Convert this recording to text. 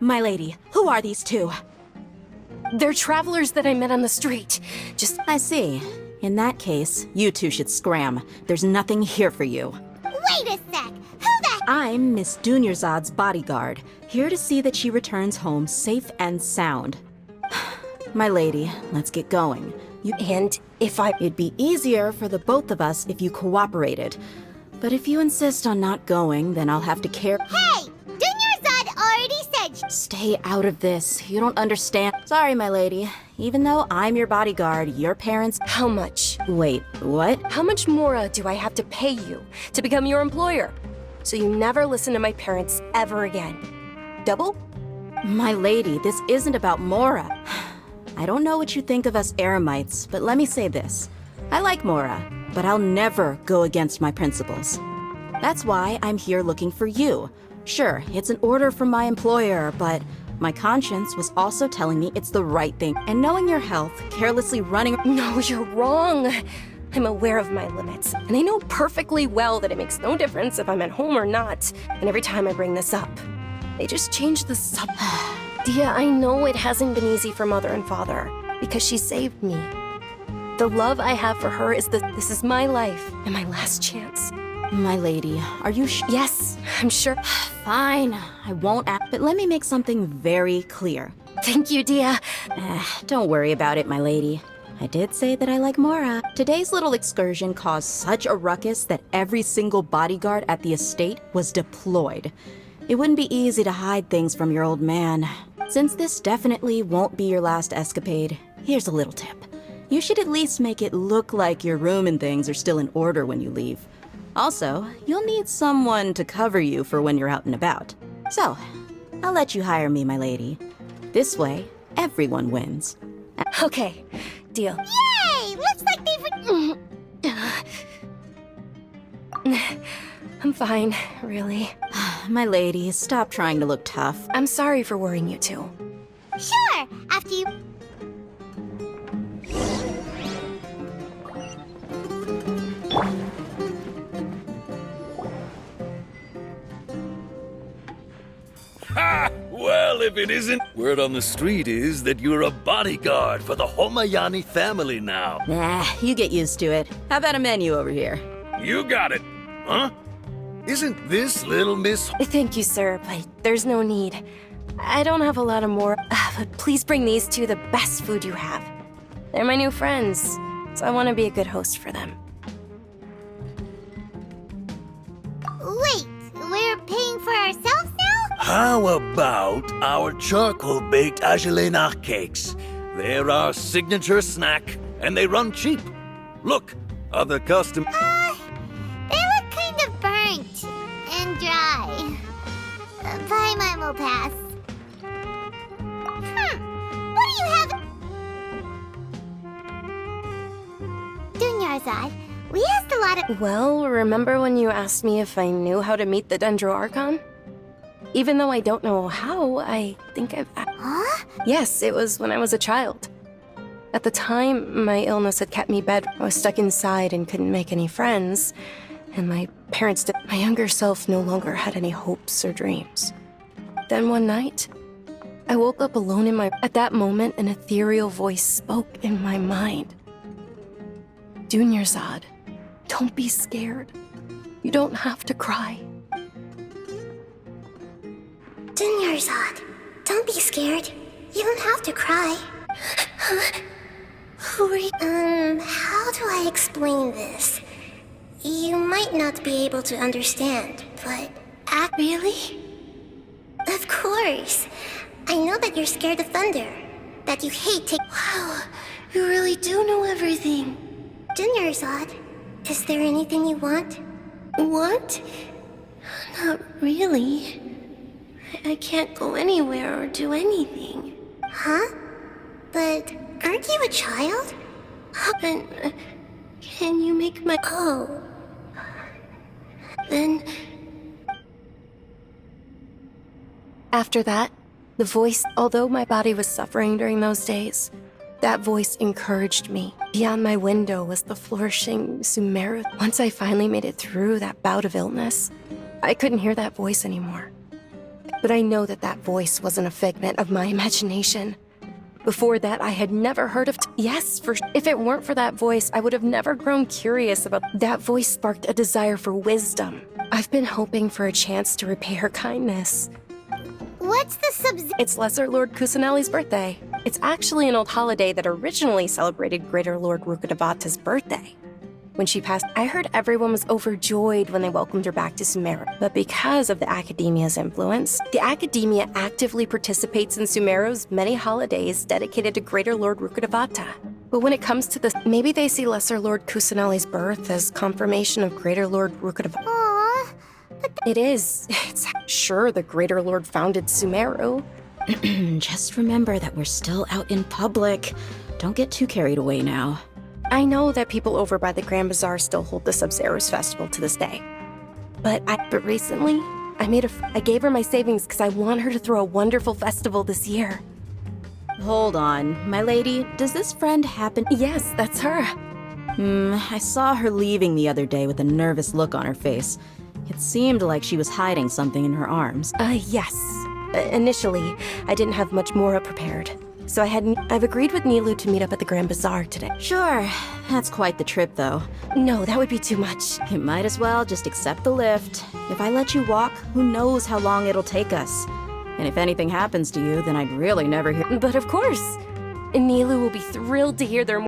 My lady, who are these two? They're travelers that I met on the street. I see. In that case, you two should scram. There's nothing here for you. Wait a sec! Who the— I'm Miss Dunyarzad's bodyguard, here to see that she returns home safe and sound. My lady, let's get going. And if It'd be easier for the both of us if you cooperated. But if you insist on not going, then I'll have to care— Hey! Dunyarzad already said— Stay out of this. You don't understand. Sorry, my lady. Even though I'm your bodyguard, your parents— How much? Wait, what? How much more do I have to pay you to become your employer? So you never listen to my parents ever again. Double? My lady, this isn't about Mora. I don't know what you think of us Eremites, but let me say this. I like Mora, but I'll never go against my principles. That's why I'm here looking for you. Sure, it's an order from my employer, but my conscience was also telling me it's the right thing. And knowing your health, carelessly running— No, you're wrong. I'm aware of my limits, and I know perfectly well that it makes no difference if I'm at home or not. And every time I bring this up, they just change the subject. Dia, I know it hasn't been easy for Mother and Father, because she saved me. The love I have for her is this is my life and my last chance. My lady, are you Yes, I'm sure. Fine, I won't act, but let me make something very clear. Thank you, Dia. Don't worry about it, my lady. I did say that I like Mora. Today's little excursion caused such a ruckus that every single bodyguard at the estate was deployed. It wouldn't be easy to hide things from your old man. Since this definitely won't be your last escapade, here's a little tip. You should at least make it look like your room and things are still in order when you leave. Also, you'll need someone to cover you for when you're out and about. So, I'll let you hire me, my lady. This way, everyone wins. Okay, deal. Yay! Looks like they've— I'm fine, really. My lady, stop trying to look tough. I'm sorry for worrying you too. Sure! After you— Ha! Well, if it isn't, word on the street is that you're a bodyguard for the Homayani family now. Nah, you get used to it. How about a menu over here? You got it, huh? Isn't this little Miss— Thank you, sir, but there's no need. I don't have a lot of more, but please bring these two the best food you have. They're my new friends, so I want to be a good host for them. Wait, we're paying for ourselves now? How about our charcoal-baked agelenach cakes? They're our signature snack, and they run cheap. Look, other custom— They look kind of burnt and dry. Buy mine will pass. What do you have— Dunyarzad, we asked a lot of— Well, remember when you asked me if I knew how to meet the Dendro Archon? Even though I don't know how, I think I've— Huh? Yes, it was when I was a child. At the time, my illness had kept me bed. I was stuck inside and couldn't make any friends. And my parents did— My younger self no longer had any hopes or dreams. Then one night, I woke up alone in my— At that moment, an ethereal voice spoke in my mind. Dunyarzad, don't be scared. You don't have to cry. Dunyarzad, don't be scared. You don't have to cry. Who are you? How do I explain this? You might not be able to understand, but— Really? Of course. I know that you're scared of thunder. That you hate to— Wow, you really do know everything. Dunyarzad, is there anything you want? What? Not really. I can't go anywhere or do anything. Huh? But aren't you a child? And can you make my— Oh. Then... After that, the voice, although my body was suffering during those days, that voice encouraged me. Beyond my window was the flourishing Sumeru. Once I finally made it through that bout of illness, I couldn't hear that voice anymore. But I know that that voice wasn't a figment of my imagination. Before that, I had never heard of yes, if it weren't for that voice, I would have never grown curious about that voice sparked a desire for wisdom. I've been hoping for a chance to repay her kindness. What's the It's Lesser Lord Kusanali's birthday. It's actually an old holiday that originally celebrated Greater Lord Rukkhadevata's birthday. When she passed, I heard everyone was overjoyed when they welcomed her back to Sumeru. But because of the Academia's influence, the Academia actively participates in Sumeru's many holidays dedicated to Greater Lord Rukkhadevata. But when it comes to this, maybe they see Lesser Lord Kusanali's birth as confirmation of Greater Lord Rukkhadevata. Aww. It is. It's sure the Greater Lord founded Sumeru. Just remember that we're still out in public. Don't get too carried away now. I know that people over by the Grand Bazaar still hold the Sub-Zeros festival to this day. But recently, I gave her my savings because I want her to throw a wonderful festival this year. Hold on, my lady, does this friend happen? Yes, that's her. I saw her leaving the other day with a nervous look on her face. It seemed like she was hiding something in her arms. Yes. Initially, I didn't have much more prepared. So I've agreed with Nilu to meet up at the Grand Bazaar today. Sure, that's quite the trip though. No, that would be too much. You might as well just accept the lift. If I let you walk, who knows how long it'll take us. And if anything happens to you, then I'd really never hear— But of course, Nilu will be thrilled to hear there are